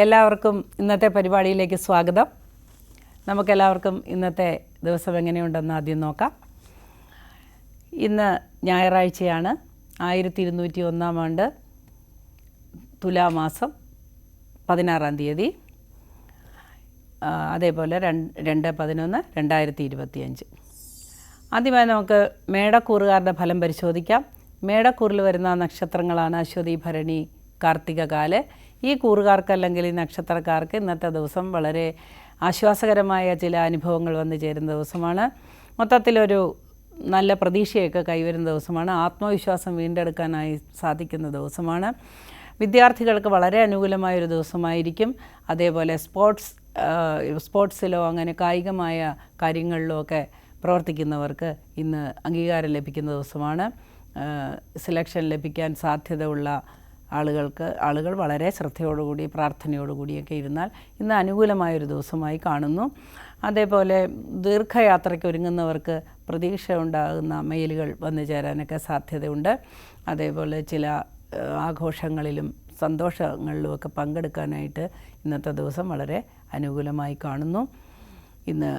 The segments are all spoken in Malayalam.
എല്ലാവർക്കും ഇന്നത്തെ പരിപാടിയിലേക്ക് സ്വാഗതം. നമുക്കെല്ലാവർക്കും ഇന്നത്തെ ദിവസം എങ്ങനെയുണ്ടെന്ന് ആദ്യം നോക്കാം. ഇന്ന് ഞായറാഴ്ചയാണ്. 1201 ആണ്ട് തുലാമാസം 16-ാം തീയതി. അതേപോലെ 2/11/2025. ആദ്യമായി നമുക്ക് മേടക്കൂറുകാരുടെ ഫലം പരിശോധിക്കാം. മേടക്കൂറിൽ വരുന്ന നക്ഷത്രങ്ങളാണ് അശ്വതി, ഭരണി, കാർത്തിക, കാല്. ഈ കൂറുകാർക്ക് അല്ലെങ്കിൽ ഈ നക്ഷത്രക്കാർക്ക് ഇന്നത്തെ ദിവസം വളരെ ആശ്വാസകരമായ ചില അനുഭവങ്ങൾ വന്നു ചേരുന്ന ദിവസമാണ്. മൊത്തത്തിലൊരു നല്ല പ്രതീക്ഷയൊക്കെ കൈവരുന്ന ദിവസമാണ്. ആത്മവിശ്വാസം വീണ്ടെടുക്കാനായി സാധിക്കുന്ന ദിവസമാണ്. വിദ്യാർത്ഥികൾക്ക് വളരെ അനുകൂലമായൊരു ദിവസമായിരിക്കും. അതേപോലെ സ്പോർട്സിലോ അങ്ങനെ കായികമായ കാര്യങ്ങളിലോ ഒക്കെ പ്രവർത്തിക്കുന്നവർക്ക് ഇന്ന് അംഗീകാരം ലഭിക്കുന്ന ദിവസമാണ്. സെലക്ഷൻ ലഭിക്കാൻ സാധ്യതയുള്ള ആളുകൾ വളരെ ശ്രദ്ധയോടുകൂടി പ്രാർത്ഥനയോടുകൂടിയൊക്കെ ഇരുന്നാൽ ഇന്ന് അനുകൂലമായൊരു ദിവസമായി കാണുന്നു. അതേപോലെ ദീർഘയാത്രയ്ക്ക് ഒരുങ്ങുന്നവർക്ക് പ്രതീക്ഷ ഉണ്ടാകുന്ന മെയിലുകൾ വന്നു ചേരാനൊക്കെ സാധ്യതയുണ്ട്. അതേപോലെ ചില ആഘോഷങ്ങളിലും സന്തോഷങ്ങളിലുമൊക്കെ പങ്കെടുക്കാനായിട്ട് ഇന്നത്തെ ദിവസം വളരെ അനുകൂലമായി കാണുന്നു. ഇന്ന്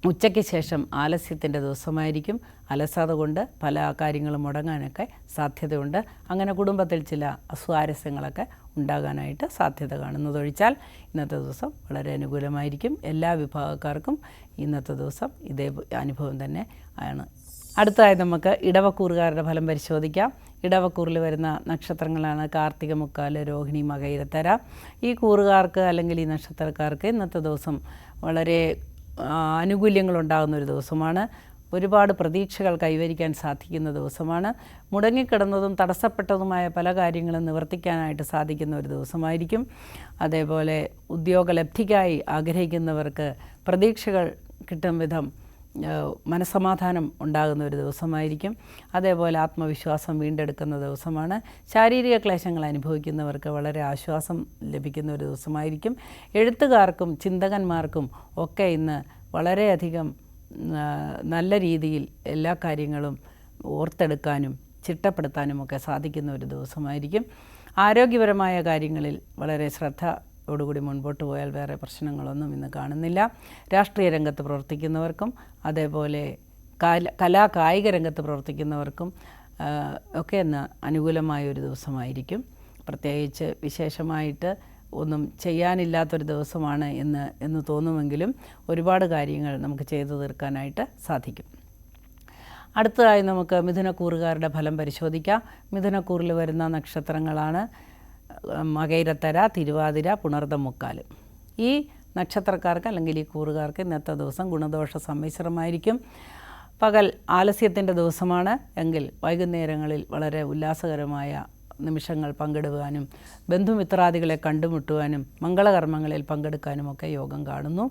ഉച്ചയ്ക്ക് ശേഷം ആലസ്യത്തിൻ്റെ ദിവസമായിരിക്കും. അലസത കൊണ്ട് പല കാര്യങ്ങളും മുടങ്ങാനൊക്കെ സാധ്യതയുണ്ട്. അങ്ങനെ കുടുംബത്തിൽ ചില അസ്വാരസ്യങ്ങളൊക്കെ ഉണ്ടാകാനായിട്ട് സാധ്യത കാണുന്നതൊഴിച്ചാൽ ഇന്നത്തെ ദിവസം വളരെ അനുകൂലമായിരിക്കും. എല്ലാ വിഭാഗക്കാർക്കും ഇന്നത്തെ ദിവസം ഇതേ അനുഭവം തന്നെ ആണ്. അടുത്തതായി നമുക്ക് ഇടവക്കൂറുകാരുടെ ഫലം പരിശോധിക്കാം. ഇടവക്കൂറിൽ വരുന്ന നക്ഷത്രങ്ങളാണ് കാർത്തിക, മുക്കാല്, രോഹിണി, മകയിരത്തര. ഈ കൂറുകാർക്ക് അല്ലെങ്കിൽ ഈ നക്ഷത്രക്കാർക്ക് ഇന്നത്തെ ദിവസം വളരെ ആനുകൂല്യങ്ങളുണ്ടാകുന്നൊരു ദിവസമാണ്. ഒരുപാട് പ്രതീക്ഷകൾ കൈവരിക്കാൻ സാധിക്കുന്ന ദിവസമാണ്. മുടങ്ങിക്കിടന്നതും തടസ്സപ്പെട്ടതുമായ പല കാര്യങ്ങളും നിവർത്തിക്കാനായിട്ട് സാധിക്കുന്ന ഒരു ദിവസമായിരിക്കും. അതേപോലെ ഉദ്യോഗലബ്ധിക്കായി ആഗ്രഹിക്കുന്നവർക്ക് പ്രതീക്ഷകൾ കിട്ടും വിധം മനസ്സമാധാനം ഉണ്ടാകുന്ന ഒരു ദിവസമായിരിക്കും. അതേപോലെ ആത്മവിശ്വാസം വീണ്ടെടുക്കുന്ന ദിവസമാണ്. ശാരീരിക ക്ലേശങ്ങൾ അനുഭവിക്കുന്നവർക്ക് വളരെ ആശ്വാസം ലഭിക്കുന്ന ഒരു ദിവസമായിരിക്കും. എഴുത്തുകാർക്കും ചിന്തകന്മാർക്കും ഒക്കെ ഇന്ന് വളരെയധികം നല്ല രീതിയിൽ എല്ലാ കാര്യങ്ങളും ഓർത്തെടുക്കാനും ചിട്ടപ്പെടുത്താനുമൊക്കെ സാധിക്കുന്ന ഒരു ദിവസമായിരിക്കും. ആരോഗ്യപരമായ കാര്യങ്ങളിൽ വളരെ ശ്രദ്ധയോടുകൂടി മുൻപോട്ട് പോയാൽ വേറെ പ്രശ്നങ്ങളൊന്നും ഇന്ന് കാണുന്നില്ല. രാഷ്ട്രീയ രംഗത്ത് പ്രവർത്തിക്കുന്നവർക്കും അതേപോലെ കായിക രംഗത്ത് പ്രവർത്തിക്കുന്നവർക്കും ഒക്കെ ഇന്ന് അനുകൂലമായൊരു ദിവസമായിരിക്കും. പ്രത്യേകിച്ച് വിശേഷമായിട്ട് ഒന്നും ചെയ്യാനില്ലാത്തൊരു ദിവസമാണ് എന്ന് തോന്നുമെങ്കിലും ഒരുപാട് കാര്യങ്ങൾ നമുക്ക് ചെയ്തു തീർക്കാനായിട്ട് സാധിക്കും. അടുത്തതായി നമുക്ക് മിഥുനക്കൂറുകാരുടെ ഫലം പരിശോധിക്കാം. മിഥുനക്കൂറിൽ വരുന്ന നക്ഷത്രങ്ങളാണ് മകയിരത്തര, തിരുവാതിര, പുണർദം, മുക്കാല്. ഈ നക്ഷത്രക്കാർക്ക് അല്ലെങ്കിൽ ഈ കൂറുകാർക്ക് ഇന്നത്തെ ദിവസം ഗുണദോഷ സമ്മിശ്രമായിരിക്കും. പകൽ ആലസ്യത്തിൻ്റെ ദിവസമാണ് എങ്കിൽ വൈകുന്നേരങ്ങളിൽ വളരെ ഉല്ലാസകരമായ നിമിഷങ്ങൾ പങ്കിടുവാനും ബന്ധുമിത്രാദികളെ കണ്ടുമുട്ടുവാനും മംഗളകർമ്മങ്ങളിൽ പങ്കെടുക്കാനുമൊക്കെ യോഗം കാണുന്നു.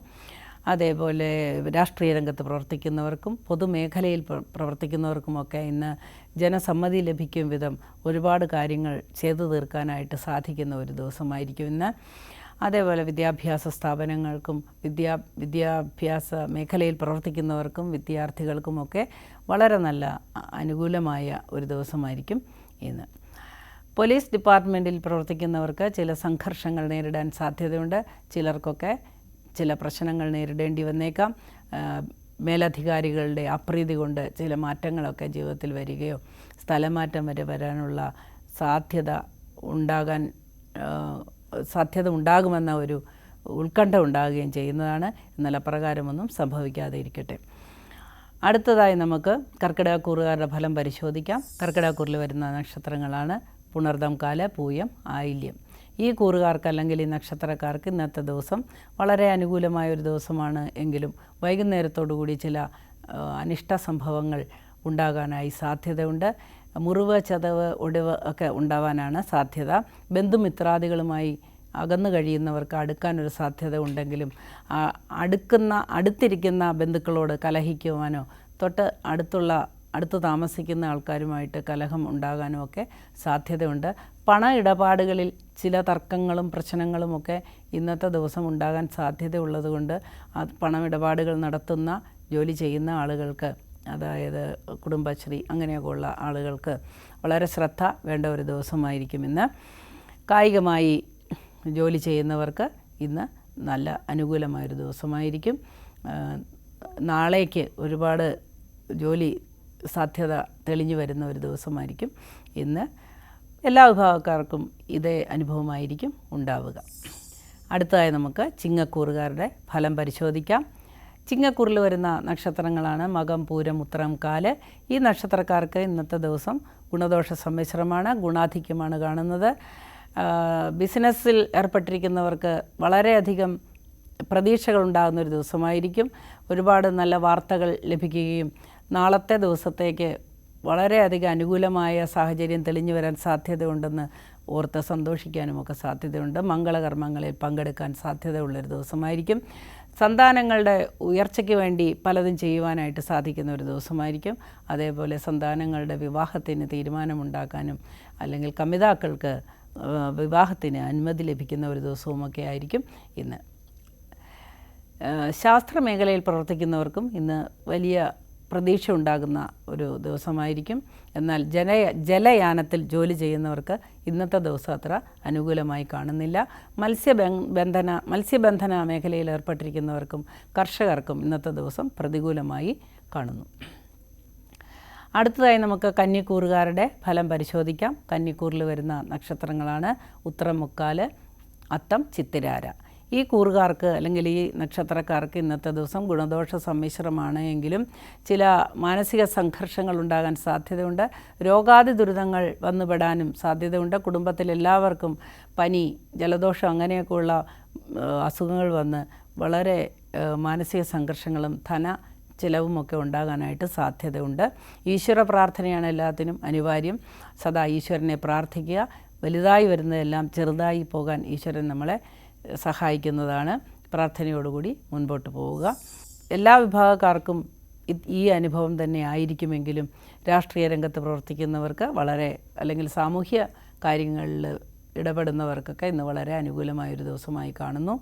അതേപോലെ രാഷ്ട്രീയ രംഗത്ത് പ്രവർത്തിക്കുന്നവർക്കും പൊതുമേഖലയിൽ പ്രവർത്തിക്കുന്നവർക്കുമൊക്കെ ഇന്ന് ജനസമ്മതി ലഭിക്കും വിധം ഒരുപാട് കാര്യങ്ങൾ ചെയ്തു തീർക്കാനായിട്ട് സാധിക്കുന്ന ഒരു ദിവസമായിരിക്കും ഇന്ന്. അതേപോലെ വിദ്യാഭ്യാസ സ്ഥാപനങ്ങൾക്കും വിദ്യാഭ്യാസ മേഖലയിൽ പ്രവർത്തിക്കുന്നവർക്കും വിദ്യാർത്ഥികൾക്കുമൊക്കെ വളരെ നല്ല അനുകൂലമായ ഒരു ദിവസമായിരിക്കും ഇന്ന്. പോലീസ് ഡിപ്പാർട്ട്മെൻറ്റിൽ പ്രവർത്തിക്കുന്നവർക്ക് ചില സംഘർഷങ്ങൾ നേരിടാൻ സാധ്യതയുണ്ട്. ചിലർക്കൊക്കെ ചില പ്രശ്നങ്ങൾ നേരിടേണ്ടി വന്നേക്കാം. മേലധികാരികളുടെ അപ്രീതി കൊണ്ട് ചില മാറ്റങ്ങളൊക്കെ ജീവിതത്തിൽ വരികയോ സ്ഥലമാറ്റം വരെ വരാനുള്ള സാധ്യത ഉണ്ടാകുമെന്ന ഒരു ഉത്കണ്ഠ ഉണ്ടാകുകയും ചെയ്യുന്നതാണ്. എന്നാൽ അപ്രകാരമൊന്നും സംഭവിക്കാതെ ഇരിക്കട്ടെ. അടുത്തതായി നമുക്ക് കർക്കിടകക്കൂറുകാരുടെ ഫലം പരിശോധിക്കാം. കർക്കിടകക്കൂറിൽ വരുന്ന നക്ഷത്രങ്ങളാണ് പുണർദം, കാല്, പൂയം, ആയില്യം. ഈ കൂറുകാർക്ക് അല്ലെങ്കിൽ ഈ നക്ഷത്രക്കാർക്ക് ഇന്നത്തെ ദിവസം വളരെ അനുകൂലമായൊരു ദിവസമാണ് എങ്കിലും വൈകുന്നേരത്തോടുകൂടി ചില അനിഷ്ട സംഭവങ്ങൾ ഉണ്ടാകാനായി സാധ്യതയുണ്ട്. മുറിവ്, ചതവ്, ഒടിവ് ഒക്കെ ഉണ്ടാവാനാണ് സാധ്യത. ബന്ധുമിത്രാദികളുമായി അകന്നു കഴിയുന്നവർക്ക് അടുക്കാനൊരു സാധ്യത ഉണ്ടെങ്കിലും അടുത്തിരിക്കുന്ന ബന്ധുക്കളോട് കലഹിക്കുവാനോ അടുത്ത് താമസിക്കുന്ന ആൾക്കാരുമായിട്ട് കലഹം ഉണ്ടാകാനും ഒക്കെ സാധ്യതയുണ്ട്. പണ ഇടപാടുകളിൽ ചില തർക്കങ്ങളും പ്രശ്നങ്ങളുമൊക്കെ ഇന്നത്തെ ദിവസം ഉണ്ടാകാൻ സാധ്യതയുള്ളത് കൊണ്ട് പണമിടപാടുകൾ നടത്തുന്ന ജോലി ചെയ്യുന്ന ആളുകൾക്ക്, അതായത് കുടുംബശ്രീ അങ്ങനെയൊക്കെ ഉള്ള ആളുകൾക്ക് വളരെ ശ്രദ്ധ വേണ്ട ഒരു ദിവസമായിരിക്കും ഇന്ന്. കായികമായി ജോലി ചെയ്യുന്നവർക്ക് ഇന്ന് നല്ല അനുകൂലമായൊരു ദിവസമായിരിക്കും. നാളേക്ക് ഒരുപാട് ജോലി സാധ്യത തെളിഞ്ഞു വരുന്ന ഒരു ദിവസമായിരിക്കും ഇന്ന്. എല്ലാ വിഭാഗക്കാർക്കും ഇതേ അനുഭവമായിരിക്കും ഉണ്ടാവുക. അടുത്തതായി നമുക്ക് ചിങ്ങക്കൂറുകാരുടെ ഫലം പരിശോധിക്കാം. ചിങ്ങക്കൂറിൽ വരുന്ന നക്ഷത്രങ്ങളാണ് മകം, പൂരം, ഉത്രം, കാല്. ഈ നക്ഷത്രക്കാർക്ക് ഇന്നത്തെ ദിവസം ഗുണദോഷ സമ്മിശ്രമാണ്, ഗുണാധിക്യമാണ് കാണുന്നത്. ബിസിനസ്സിൽ ഏർപ്പെട്ടിരിക്കുന്നവർക്ക് വളരെയധികം പ്രതീക്ഷകളുണ്ടാകുന്നൊരു ദിവസമായിരിക്കും. ഒരുപാട് നല്ല വാർത്തകൾ ലഭിക്കുകയും നാളത്തെ ദിവസത്തേക്ക് വളരെയധികം അനുകൂലമായ സാഹചര്യം തെളിഞ്ഞു വരാൻ സാധ്യതയുണ്ടെന്ന് ഓർത്ത് സന്തോഷിക്കാനുമൊക്കെ സാധ്യതയുണ്ട്. മംഗളകർമ്മങ്ങളിൽ പങ്കെടുക്കാൻ സാധ്യതയുള്ളൊരു ദിവസമായിരിക്കും. സന്താനങ്ങളുടെ ഉയർച്ചയ്ക്ക് വേണ്ടി പലതും ചെയ്യുവാനായിട്ട് സാധിക്കുന്ന ഒരു ദിവസമായിരിക്കും. അതേപോലെ സന്താനങ്ങളുടെ വിവാഹത്തിന് തീരുമാനമുണ്ടാക്കാനും അല്ലെങ്കിൽ കമിതാക്കൾക്ക് വിവാഹത്തിന് അനുമതി ലഭിക്കുന്ന ഒരു ദിവസവുമൊക്കെ ആയിരിക്കും ഇന്ന്. ശാസ്ത്രമേഖലയിൽ പ്രവർത്തിക്കുന്നവർക്കും ഇന്ന് വലിയ പ്രതീക്ഷ ഉണ്ടാകുന്ന ഒരു ദിവസമായിരിക്കും. എന്നാൽ ജലയാനത്തിൽ ജോലി ചെയ്യുന്നവർക്ക് ഇന്നത്തെ ദിവസം അത്ര അനുകൂലമായി കാണുന്നില്ല. മത്സ്യബന്ധന മേഖലയിൽ ഏർപ്പെട്ടിരിക്കുന്നവർക്കും കർഷകർക്കും ഇന്നത്തെ ദിവസം പ്രതികൂലമായി കാണുന്നു. അടുത്തതായി നമുക്ക് കന്നിക്കൂറുകാരുടെ ഫലം പരിശോധിക്കാം. കന്നിക്കൂറിൽ വരുന്ന നക്ഷത്രങ്ങളാണ് ഉത്രം, മുക്കാല്, അത്തം, ചിത്തിരാര. ഈ കൂറുകാർക്ക് അല്ലെങ്കിൽ ഈ നക്ഷത്രക്കാർക്ക് ഇന്നത്തെ ദിവസം ഗുണദോഷ സമ്മിശ്രമാണ് എങ്കിലും ചില മാനസിക സംഘർഷങ്ങൾ ഉണ്ടാകാൻ സാധ്യതയുണ്ട്. രോഗാതി ദുരിതങ്ങൾ വന്നുപെടാനും സാധ്യതയുണ്ട്. കുടുംബത്തിലെല്ലാവർക്കും പനി, ജലദോഷം അങ്ങനെയൊക്കെയുള്ള അസുഖങ്ങൾ വന്ന് വളരെ മാനസിക സംഘർഷങ്ങളും ചിലവുമൊക്കെ ഉണ്ടാകാനായിട്ട് സാധ്യതയുണ്ട്. ഈശ്വര പ്രാർത്ഥനയാണ് എല്ലാത്തിനും അനിവാര്യം. സദാ ഈശ്വരനെ പ്രാർത്ഥിക്കുക. വലുതായി വരുന്നതെല്ലാം ചെറുതായി പോകാൻ ഈശ്വരൻ നമ്മളെ സഹായിക്കുന്നതാണ്. പ്രാർത്ഥനയോടുകൂടി മുൻപോട്ട് പോവുക. എല്ലാ വിഭാഗക്കാർക്കും ഈ അനുഭവം തന്നെ ആയിരിക്കുമെങ്കിലും രാഷ്ട്രീയ രംഗത്ത് പ്രവർത്തിക്കുന്നവർക്ക് അല്ലെങ്കിൽ സാമൂഹ്യ കാര്യങ്ങളിൽ ഇടപെടുന്നവർക്കൊക്കെ ഇന്ന് വളരെ അനുകൂലമായൊരു ദിവസമായി കാണുന്നു.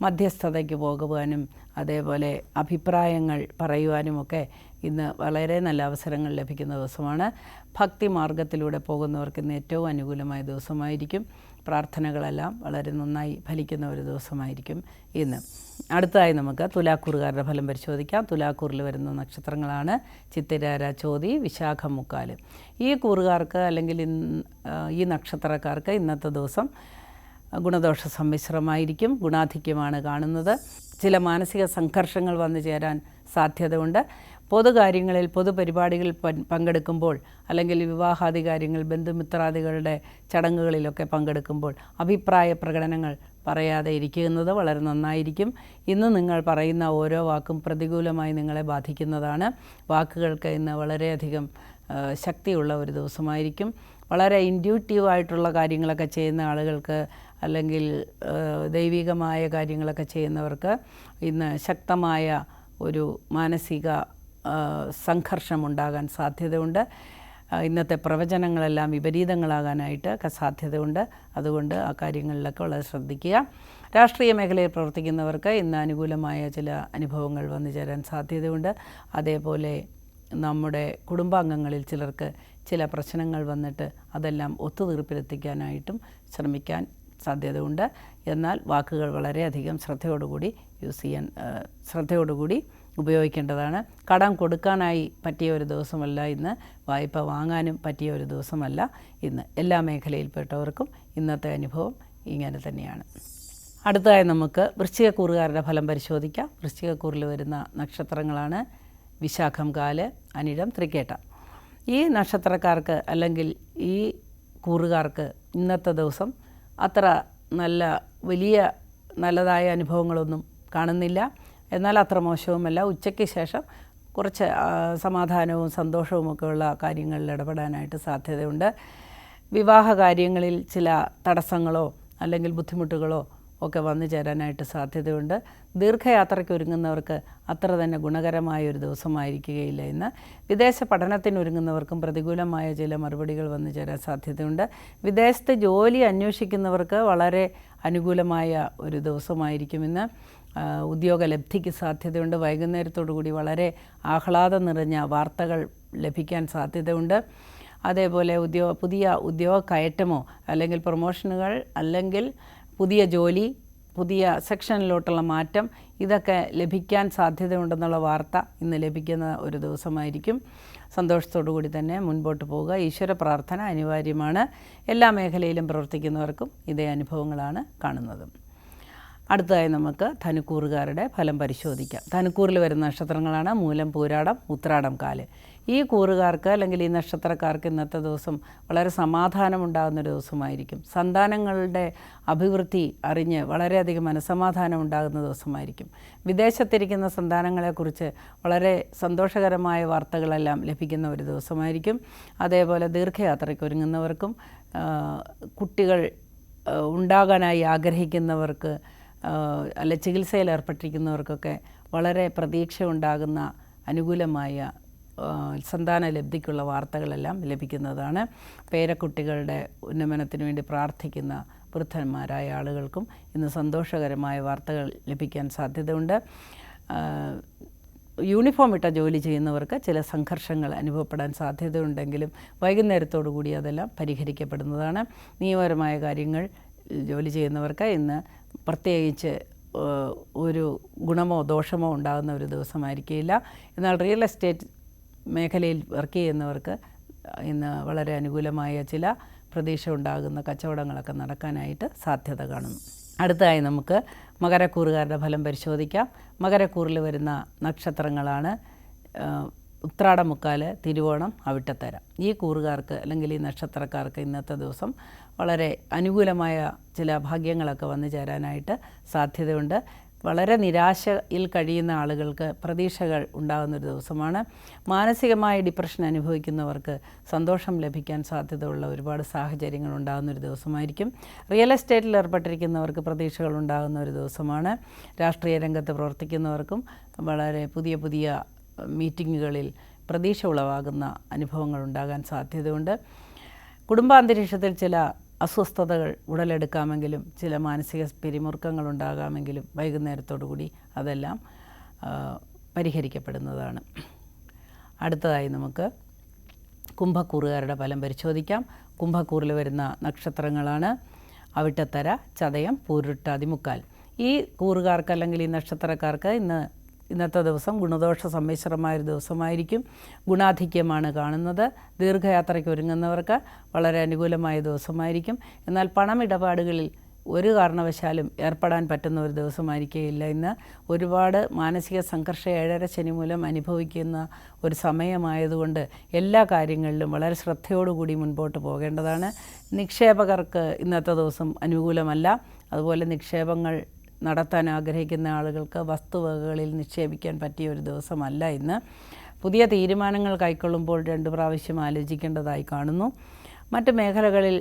മധ്യസ്ഥതയ്ക്ക് പോകുവാനും അതേപോലെ അഭിപ്രായങ്ങൾ പറയുവാനുമൊക്കെ ഇന്ന് വളരെ നല്ല അവസരങ്ങൾ ലഭിക്കുന്ന ദിവസമാണ്. ഭക്തി മാർഗത്തിലൂടെ പോകുന്നവർക്ക് ഇന്ന് ഏറ്റവും അനുകൂലമായ ദിവസമായിരിക്കും. പ്രാർത്ഥനകളെല്ലാം വളരെ നന്നായി ഫലിക്കുന്ന ഒരു ദിവസമായിരിക്കും ഇന്ന്. അടുത്തതായി നമുക്ക് തുലാക്കൂറുകാരുടെ ഫലം പരിശോധിക്കാം. തുലാക്കൂറിൽ വരുന്ന നക്ഷത്രങ്ങളാണ് ചിത്തിരാര, ചോതി, വിശാഖം, മുക്കാല്. ഈ കൂറുകാർക്ക് അല്ലെങ്കിൽ ഈ നക്ഷത്രക്കാർക്ക് ഇന്നത്തെ ദിവസം ഗുണദോഷ സമ്മിശ്രമായിരിക്കും. ഗുണാധിക്യമാണ് കാണുന്നത്. ചില മാനസിക സംഘർഷങ്ങൾ വന്നു ചേരാൻ സാധ്യതയുണ്ട്. പൊതുകാര്യങ്ങളിൽ പൊതുപരിപാടികളിൽ പങ്കെടുക്കുമ്പോൾ അല്ലെങ്കിൽ വിവാഹാദി കാര്യങ്ങൾ, ബന്ധുമിത്രാദികളുടെ ചടങ്ങുകളിലൊക്കെ പങ്കെടുക്കുമ്പോൾ അഭിപ്രായ പ്രകടനങ്ങൾ പറയാതെ ഇരിക്കുന്നത് വളരെ നന്നായിരിക്കും. ഇന്ന് നിങ്ങൾ പറയുന്ന ഓരോ വാക്കും പ്രതികൂലമായി നിങ്ങളെ ബാധിക്കുന്നതാണ്. വാക്കുകൾക്ക് ഇന്ന് വളരെയധികം ശക്തിയുള്ള ഒരു ദിവസമായിരിക്കും. വളരെ ഇൻറ്റ്യൂട്ടീവായിട്ടുള്ള കാര്യങ്ങളൊക്കെ ചെയ്യുന്ന ആളുകൾക്ക് അല്ലെങ്കിൽ ദൈവികമായ കാര്യങ്ങളൊക്കെ ചെയ്യുന്നവർക്ക് ഇന്ന് ശക്തമായ ഒരു മാനസിക സംഘർഷമുണ്ടാകാൻ സാധ്യതയുണ്ട്. ഇന്നത്തെ പ്രവചനങ്ങളെല്ലാം വിപരീതങ്ങളാകാനായിട്ട് സാധ്യതയുണ്ട്. അതുകൊണ്ട് ആ കാര്യങ്ങളിലൊക്കെ വളരെ ശ്രദ്ധിക്കുക. രാഷ്ട്രീയ മേഖലയിൽ പ്രവർത്തിക്കുന്നവർക്ക് ഇന്ന് അനുകൂലമായ ചില അനുഭവങ്ങൾ വന്നു ചേരാൻ സാധ്യതയുണ്ട്. അതേപോലെ നമ്മുടെ കുടുംബാംഗങ്ങളിൽ ചിലർക്ക് ചില പ്രശ്നങ്ങൾ വന്നിട്ട് അതെല്ലാം ഒത്തുതീർപ്പിലെത്തിക്കാനായിട്ടും ശ്രമിക്കാൻ സാധ്യതയുണ്ട്. എന്നാൽ വാക്കുകൾ വളരെയധികം ശ്രദ്ധയോടുകൂടി ഉപയോഗിക്കേണ്ടതാണ്. കടം കൊടുക്കാനായി പറ്റിയ ഒരു ദിവസമല്ല ഇന്ന്. വായ്പ വാങ്ങാനും പറ്റിയ ഒരു ദിവസമല്ല ഇന്ന്. എല്ലാ മേഖലയിൽപ്പെട്ടവർക്കും ഇന്നത്തെ അനുഭവം ഇങ്ങനെ തന്നെയാണ്. അടുത്തതായി നമുക്ക് വൃശ്ചികക്കൂറുകാരുടെ ഫലം പരിശോധിക്കാം. വൃശ്ചികക്കൂറിൽ വരുന്ന നക്ഷത്രങ്ങളാണ് വിശാഖം, കാല്, അനിഴം, തൃക്കേട്ട. ഈ നക്ഷത്രക്കാർക്ക് അല്ലെങ്കിൽ ഈ കൂറുകാർക്ക് ഇന്നത്തെ ദിവസം അത്ര വലിയ നല്ലതായ അനുഭവങ്ങളൊന്നും കാണുന്നില്ല. എന്നാൽ അത്ര മോശവുമല്ല. ഉച്ചയ്ക്ക് ശേഷം കുറച്ച് സമാധാനവും സന്തോഷവുമൊക്കെയുള്ള കാര്യങ്ങളിൽ ഇടപെടാനായിട്ട് സാധ്യതയുണ്ട്. വിവാഹ കാര്യങ്ങളിൽ ചില തടസ്സങ്ങളോ അല്ലെങ്കിൽ ബുദ്ധിമുട്ടുകളോ ഒക്കെ വന്നു ചേരാനായിട്ട് സാധ്യതയുണ്ട്. ദീർഘയാത്രയ്ക്ക് ഒരുങ്ങുന്നവർക്ക് അത്ര തന്നെ ഗുണകരമായ ഒരു ദിവസമായിരിക്കുകയില്ല ഇന്ന്. വിദേശ പഠനത്തിനൊരുങ്ങുന്നവർക്കും പ്രതികൂലമായ ചില മറുപടികൾ വന്നു ചേരാൻ സാധ്യതയുണ്ട്. വിദേശത്ത് ജോലി അന്വേഷിക്കുന്നവർക്ക് വളരെ അനുകൂലമായ ഒരു ദിവസമായിരിക്കും ഇന്ന്. ഉദ്യോഗലബ്ധിക്ക് സാധ്യതയുണ്ട്. വൈകുന്നേരത്തോടുകൂടി വളരെ ആഹ്ലാദം നിറഞ്ഞ വാർത്തകൾ ലഭിക്കാൻ സാധ്യതയുണ്ട്. അതേപോലെ പുതിയ ഉദ്യോഗ കയറ്റമോ അല്ലെങ്കിൽ പ്രൊമോഷനുകൾ അല്ലെങ്കിൽ പുതിയ ജോലി, പുതിയ സെക്ഷനിലോട്ടുള്ള മാറ്റം, ഇതൊക്കെ ലഭിക്കാൻ സാധ്യതയുണ്ടെന്നുള്ള വാർത്ത ഇന്ന് ലഭിക്കുന്ന ഒരു ദിവസമായിരിക്കും. സന്തോഷത്തോടു കൂടി തന്നെ മുൻപോട്ട് പോവുക. ഈശ്വര പ്രാർത്ഥന അനിവാര്യമാണ്. എല്ലാ മേഖലയിലും പ്രവർത്തിക്കുന്നവർക്കും ഇതേ അനുഭവങ്ങളാണ് കാണുന്നത്. അടുത്തതായി നമുക്ക് ധനുക്കൂറുകാരുടെ ഫലം പരിശോധിക്കാം. ധനുക്കൂറിൽ വരുന്ന നക്ഷത്രങ്ങളാണ് മൂലം, പൂരാടം, ഉത്രാടം, കാല്. ഈ കൂറുകാർക്ക് അല്ലെങ്കിൽ ഈ നക്ഷത്രക്കാർക്ക് ഇന്നത്തെ ദിവസം വളരെ സമാധാനമുണ്ടാകുന്നൊരു ദിവസമായിരിക്കും. സന്താനങ്ങളുടെ അഭിവൃദ്ധി അറിഞ്ഞ് വളരെയധികം മനസ്സമാധാനം ഉണ്ടാകുന്ന ദിവസമായിരിക്കും. വിദേശത്തിരിക്കുന്ന സന്താനങ്ങളെക്കുറിച്ച് വളരെ സന്തോഷകരമായ വാർത്തകളെല്ലാം ലഭിക്കുന്ന ഒരു ദിവസമായിരിക്കും. അതേപോലെ ദീർഘയാത്രയ്ക്ക് ഒരുങ്ങുന്നവർക്കും കുട്ടികൾ ഉണ്ടാകാനായി ആഗ്രഹിക്കുന്നവർക്ക് അല്ല ചികിത്സയിൽ ഏർപ്പെട്ടിരിക്കുന്നവർക്കൊക്കെ വളരെ പ്രതീക്ഷ ഉണ്ടാകുന്ന അനുകൂലമായ സന്താന ലബ്ധിക്കുള്ള വാർത്തകളെല്ലാം ലഭിക്കുന്നതാണ്. പേരക്കുട്ടികളുടെ ഉന്നമനത്തിന് വേണ്ടി പ്രാർത്ഥിക്കുന്ന വൃദ്ധന്മാരായ ആളുകൾക്കും ഇന്ന് സന്തോഷകരമായ വാർത്തകൾ ലഭിക്കാൻ സാധ്യതയുണ്ട്. യൂണിഫോം ഇട്ട ജോലി ചെയ്യുന്നവർക്ക് ചില സംഘർഷങ്ങൾ അനുഭവപ്പെടാൻ സാധ്യതയുണ്ടെങ്കിലും വൈകുന്നേരത്തോടു കൂടി അതെല്ലാം പരിഹരിക്കപ്പെടുന്നതാണ്. നിയമപരമായ കാര്യങ്ങൾ ജോലി ചെയ്യുന്നവർക്ക് ഇന്ന് പ്രത്യേകിച്ച് ഒരു ഗുണമോ ദോഷമോ ഉണ്ടാകുന്ന ഒരു ദിവസമായിരിക്കില്ല. എന്നാൽ റിയൽ എസ്റ്റേറ്റ് മേഖലയിൽ വർക്ക് ചെയ്യുന്നവർക്ക് ഇന്ന് വളരെ അനുകൂലമായ ചില പ്രതീക്ഷ ഉണ്ടാകുന്ന കച്ചവടങ്ങളൊക്കെ നടക്കാനായിട്ട് സാധ്യത കാണുന്നു. അടുത്തതായി നമുക്ക് മകരക്കൂറുകാരുടെ ഫലം പരിശോധിക്കാം. മകരക്കൂറിൽ വരുന്ന നക്ഷത്രങ്ങളാണ് ഉത്രാടം, മുക്കാല്, തിരുവോണം, അവിട്ടത്തര. ഈ കൂറുകാർക്ക് അല്ലെങ്കിൽ ഈ നക്ഷത്രക്കാർക്ക് ഇന്നത്തെ ദിവസം വളരെ അനുകൂലമായ ചില ഭാഗ്യങ്ങളൊക്കെ വന്നു ചേരാനായിട്ട് സാധ്യതയുണ്ട്. വളരെ നിരാശയിൽ കഴിയുന്ന ആളുകൾക്ക് പ്രതീക്ഷകൾ ഉണ്ടാകുന്നൊരു ദിവസമാണ്. മാനസികമായ ഡിപ്രഷൻ അനുഭവിക്കുന്നവർക്ക് സന്തോഷം ലഭിക്കാൻ സാധ്യതയുള്ള ഒരുപാട് സാഹചര്യങ്ങൾ ഉണ്ടാകുന്നൊരു ദിവസമായിരിക്കും. റിയൽ എസ്റ്റേറ്റിൽ ഏർപ്പെട്ടിരിക്കുന്നവർക്ക് പ്രതീക്ഷകൾ ഉണ്ടാകുന്ന ഒരു ദിവസമാണ്. രാഷ്ട്രീയ രംഗത്ത് പ്രവർത്തിക്കുന്നവർക്കും വളരെ പുതിയ പുതിയ മീറ്റിങ്ങുകളിൽ പ്രതീക്ഷ ഉളവാകുന്ന അനുഭവങ്ങൾ ഉണ്ടാകാൻ സാധ്യതയുണ്ട്. കുടുംബാന്തരീക്ഷത്തിൽ ചില അസ്വസ്ഥതകൾ ഉടലെടുക്കാമെങ്കിലും ചില മാനസിക പിരിമുറുക്കങ്ങൾ ഉണ്ടാകാമെങ്കിലും വൈകുന്നേരത്തോടു കൂടി അതെല്ലാം പരിഹരിക്കപ്പെടുന്നതാണ്. അടുത്തതായി നമുക്ക് കുംഭക്കൂറുകാരുടെ ഫലം പരിശോധിക്കാം. കുംഭക്കൂറിൽ വരുന്ന നക്ഷത്രങ്ങളാണ് അവിട്ടത്തര, ചതയം, പൂരുരുട്ടാതി, മുക്കാൽ. ഈ കൂറുകാർക്ക് അല്ലെങ്കിൽ ഈ നക്ഷത്രക്കാർക്ക് ഇന്നത്തെ ദിവസം ഗുണദോഷ സമ്മിശ്രമായൊരു ദിവസമായിരിക്കും. ഗുണാധിക്യമാണ് കാണുന്നത്. ദീർഘയാത്രയ്ക്ക് ഒരുങ്ങുന്നവർക്ക് വളരെ അനുകൂലമായ ദിവസമായിരിക്കും. എന്നാൽ പണമിടപാടുകളിൽ ഒരു കാരണവശാലും ഏർപ്പെടാൻ പറ്റുന്ന ഒരു ദിവസമായിരിക്കുകയില്ല. ഇന്ന് ഒരുപാട് മാനസിക സംഘർഷം 7.5 ശനി മൂലം അനുഭവിക്കുന്ന ഒരു സമയമായതുകൊണ്ട് എല്ലാ കാര്യങ്ങളിലും വളരെ ശ്രദ്ധയോടുകൂടി മുൻപോട്ട് പോകേണ്ടതാണ്. നിക്ഷേപകർക്ക് ഇന്നത്തെ ദിവസം അനുകൂലമല്ല. അതുപോലെ നിക്ഷേപങ്ങൾ നടത്താൻ ആഗ്രഹിക്കുന്ന ആളുകൾക്ക് വസ്തുവകകളിൽ നിക്ഷേപിക്കാൻ പറ്റിയ ഒരു ദിവസമല്ല ഇന്ന്. പുതിയ തീരുമാനങ്ങൾ കൈക്കൊള്ളുമ്പോൾ 2 പ്രാവശ്യം ആലോചിക്കേണ്ടതായി കാണുന്നു. മറ്റ് മേഖലകളിൽ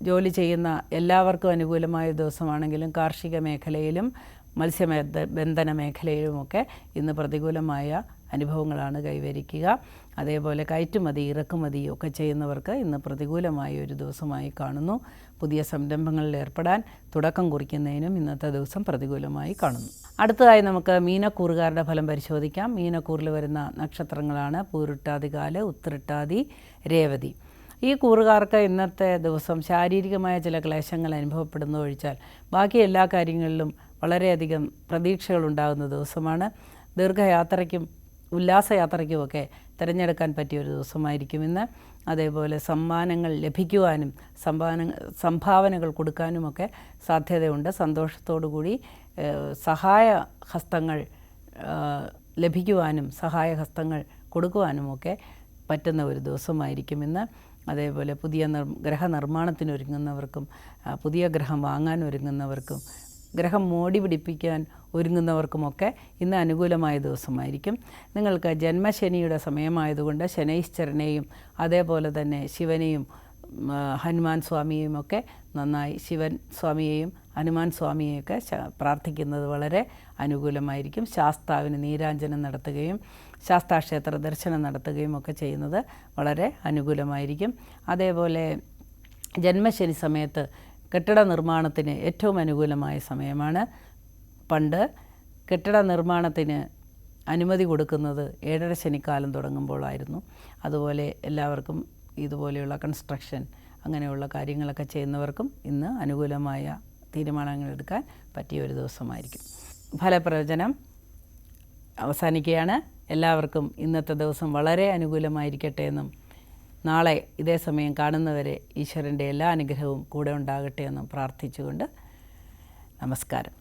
ജോലി ചെയ്യുന്ന എല്ലാവർക്കും അനുകൂലമായ ദിവസമാണെങ്കിലും കാർഷിക മേഖലയിലും മത്സ്യബന്ധന മേഖലയിലുമൊക്കെ ഇന്ന് പ്രതികൂലമായ അനുഭവങ്ങളാണ് കൈവരിക്കുക. അതേപോലെ കയറ്റുമതി, ഇറക്കുമതി ഒക്കെ ചെയ്യുന്നവർക്ക് ഇന്ന് പ്രതികൂലമായ ഒരു ദിവസമായി കാണുന്നു. പുതിയ സംരംഭങ്ങളിൽ ഏർപ്പെടാൻ തുടക്കം കുറിക്കുന്നതിനും ഇന്നത്തെ ദിവസം പ്രതികൂലമായി കാണുന്നു. അടുത്തതായി നമുക്ക് മീനക്കൂറുകാരുടെ ഫലം പരിശോധിക്കാം. മീനക്കൂറിൽ വരുന്ന നക്ഷത്രങ്ങളാണ് പൂരുരുട്ടാതി, കാല്, ഉത്രട്ടാതി, രേവതി. ഈ കൂറുകാർക്ക് ഇന്നത്തെ ദിവസം ശാരീരികമായ ചില ക്ലേശങ്ങൾ അനുഭവപ്പെടുന്ന ഒഴിച്ചാൽ ബാക്കി എല്ലാ കാര്യങ്ങളിലും വളരെയധികം പ്രതീക്ഷകളുണ്ടാകുന്ന ദിവസമാണ്. ദീർഘയാത്രയ്ക്കും ഉല്ലാസയാത്രയ്ക്കുമൊക്കെ തിരഞ്ഞെടുക്കാൻ പറ്റിയ ഒരു ദിവസമായിരിക്കും ഇന്ന്. അതേപോലെ സമ്മാനങ്ങൾ ലഭിക്കുവാനും സംഭാവനകൾ കൊടുക്കാനുമൊക്കെ സാധ്യതയുണ്ട്. സന്തോഷത്തോടു കൂടി സഹായ ഹസ്തങ്ങൾ ലഭിക്കുവാനും സഹായഹസ്തങ്ങൾ കൊടുക്കുവാനുമൊക്കെ പറ്റുന്ന ഒരു ദിവസമായിരിക്കും ഇന്ന്. അതേപോലെ പുതിയ ഗ്രഹനിർമ്മാണത്തിനൊരുങ്ങുന്നവർക്കും പുതിയ ഗ്രഹം വാങ്ങാൻ ഒരുങ്ങുന്നവർക്കും ഗ്രഹം മോടി പിടിപ്പിക്കാൻ ഒരുങ്ങുന്നവർക്കുമൊക്കെ ഇന്ന് അനുകൂലമായ ദിവസമായിരിക്കും. നിങ്ങൾക്ക് ജന്മശനിയുടെ സമയമായതുകൊണ്ട് ശനൈശ്ചരനെയും അതേപോലെ തന്നെ ശിവനെയും ഹനുമാൻ സ്വാമിയെയും ഒക്കെ നന്നായി ശിവൻ സ്വാമിയെയും ഹനുമാൻ സ്വാമിയെയൊക്കെ പ്രാർത്ഥിക്കുന്നത് വളരെ അനുകൂലമായിരിക്കും. ശാസ്താവിന് നീരാഞ്ജനം നടത്തുകയും ശാസ്താക്ഷേത്ര ദർശനം നടത്തുകയും ഒക്കെ ചെയ്യുന്നത് വളരെ അനുകൂലമായിരിക്കും. അതേപോലെ ജന്മശനി സമയത്ത് കെട്ടിട നിർമ്മാണത്തിന് ഏറ്റവും അനുകൂലമായ സമയമാണ്. പണ്ട് കെട്ടിട നിർമ്മാണത്തിന് അനുമതി കൊടുക്കുന്നത് 7.5 ശനിക്കാലം തുടങ്ങുമ്പോഴായിരുന്നു. അതുപോലെ എല്ലാവർക്കും ഇതുപോലെയുള്ള കൺസ്ട്രക്ഷൻ അങ്ങനെയുള്ള കാര്യങ്ങളൊക്കെ ചെയ്യുന്നവർക്കും ഇന്ന് അനുകൂലമായ തീരുമാനങ്ങൾ എടുക്കാൻ പറ്റിയ ഒരു ദിവസമായിരിക്കും. ഫലപ്രവചനം അവസാനിക്കുകയാണ്. എല്ലാവർക്കും ഇന്നത്തെ ദിവസം വളരെ അനുകൂലമായിരിക്കട്ടെ എന്നും നാളെ ഇതേ സമയം കാണുന്നവരെ ഈശ്വരൻ്റെ എല്ലാ അനുഗ്രഹവും കൂടെ ഉണ്ടാകട്ടെ എന്നും പ്രാർത്ഥിച്ചുകൊണ്ട് നമസ്കാരം.